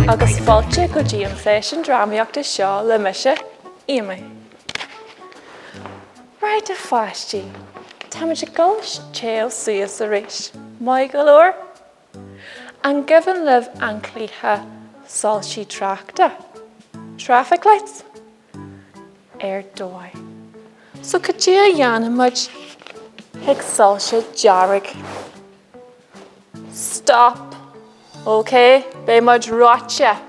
agus fáilte go dtí an session dramaíochta seo le mise Amy. Right a fáistí, táimid go chéal suas a rís, mai go leor. An given live an clíthe salsí trachta. Traffic lights? Dói. So could you yana much hick salsha jarrig? Stop. Okay, be much rotcha.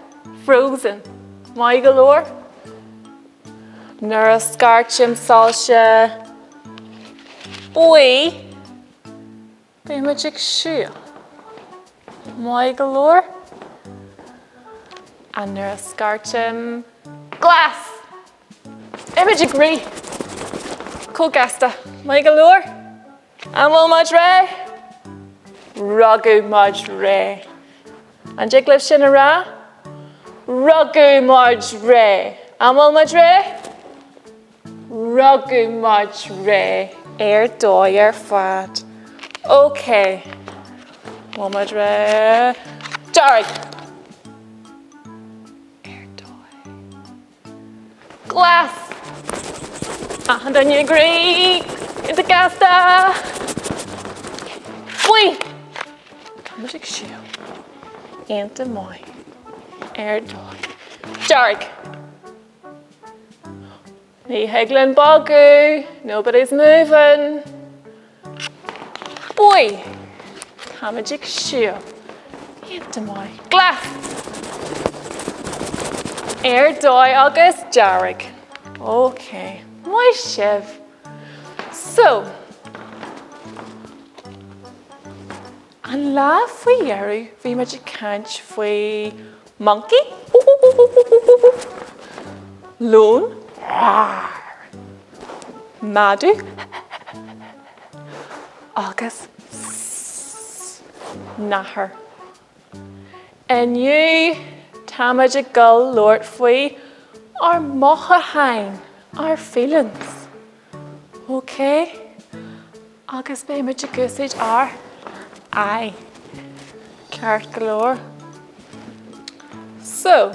Frozen. My galore. Nura scarchim salsha. Boy. Be much shoe. My galore. And nura scarchim glass. Image agree. Cogasta. My galore. Amal madre. Ragu madre. And jiglif shinara. Ragu madre. Amal madre. Ragu madre. Dói fad. Okay. Amal madre. Jarrig. Dói. Glass. And then you agree. Into gasta. Fui. Music shoe. Into my. Dói. Jarrig. Me heglan bogu. Nobody's moving. Boy. Magic shoe. Into my. Glass. Dói August Jarrig. Okay. My chef. So, an la fwy yeru fi magic canch fwy monkey. Loon. Madu. August. Nahar. And you tamagic gull lord fwy are mothúcháin. Our feelings. Okay? Agus be much a gusage are I. Cart galore. So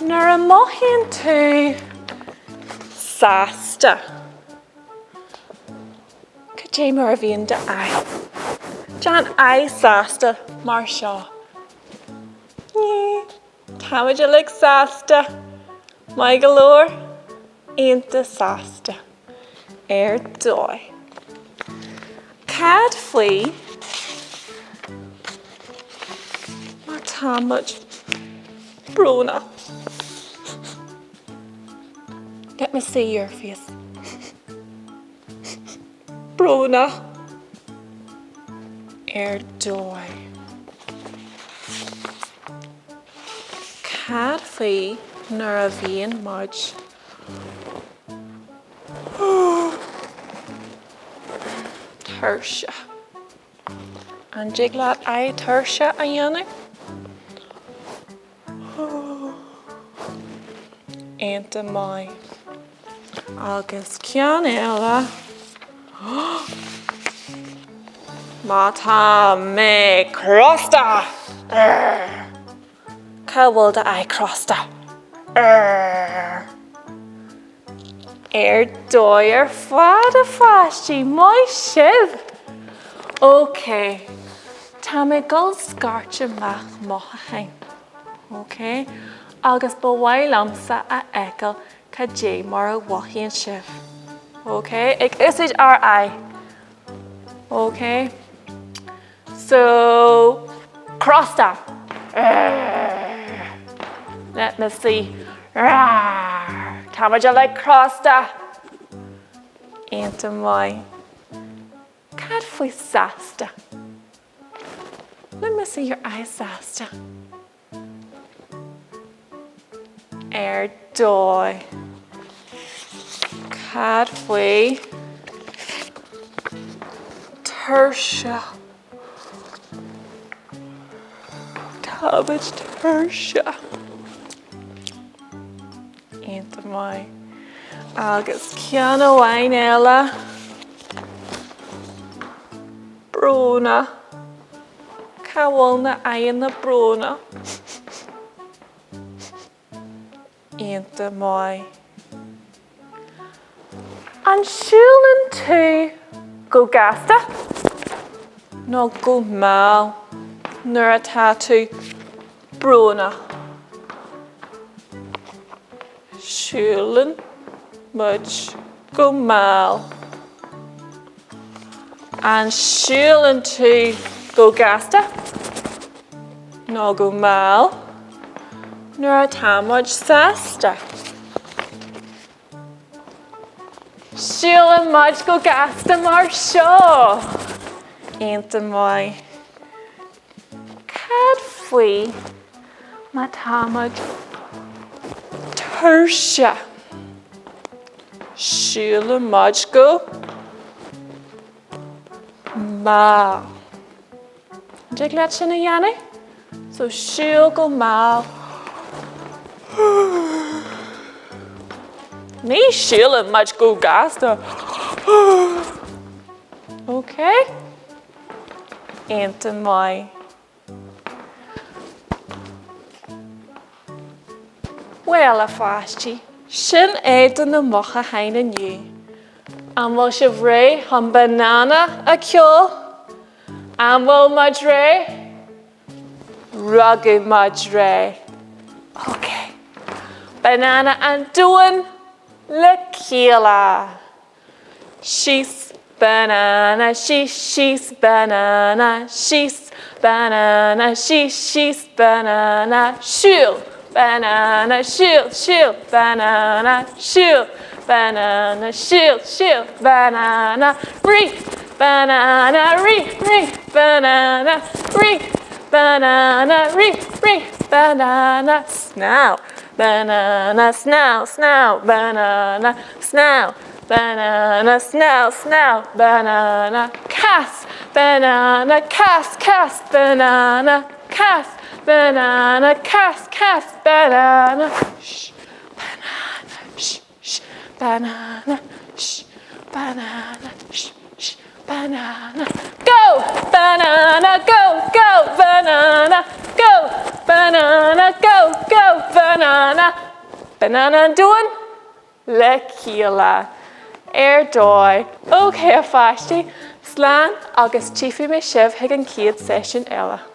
Nura mohin to sasta. Kajama ravinda I. Jan I sasta Marsha. Táimid like sasta, my galore, into sasta, dói. Cad flee, mar táimid brona. Let me see your face. Brona, dói. Cad fwy nura bhíonn much. Tursha. An jiglad I tursha a dhéanamh. Anta mai. Agus ceann eile. Má tá me crosta. Cahfuil de I crosta. Dói fad a fáistí, mai sibh. Okay. Tá me gul scarcha meach mothúcháin. Okay. Agus ba bhhail amsa a eiceal ca dé mar a bhaithíonn sibh. Okay. Ag isid ar I. Okay. So, crosta. Let me see. Táimid like crosta. Into my. Cad fwy sasta. Let me see your eyes sasta. Dói. Cad fwy. Tursha. Táimid tursha. Into my. Agus ceann amháin eile. brúna. Cahfuil na aon na brúna. Ionta mai. An siúlann tú go gasta? No go máil nuair atá tú brúna. Siúlann muid go máil. An siúlann tú go gasta? No go máil nuair atá muid sásta. Siúlann muid go gasta mar seo. Ionta mai. Cad faoi má tá muid tuirse. Siúlann muid go máil. Dig leat sin a dhéanamh? So siúl go máil. Ní siúlann muid go gasta. Okay? Ionta mai. Well a fáistí, sin éidir na mothúcháin aniu. An bhfuil sibh ré an banana a ceol. An bhfuil muid ré? Rugadh muid ré. Okay. Banana an dúin le céala. She's banana, she's banana, she's banana, she's banana, siúl. Banana, siúl, banana, siúl, banana, siúl, banana, rí, banana, rí, banana, rí, banana, rí, banana, snow, banana, snow, banana, snow, banana, snow, banana, cas, banana, cas, banana, cas. Banana, cas, banana, shh, banana, shh, banana, shh, banana, shh, banana, go, banana, go, banana, go, banana, go, banana, banana doing, le céala, dói, okay a fáistí, slán agus tíofaí mé sibh ag an céad session eile.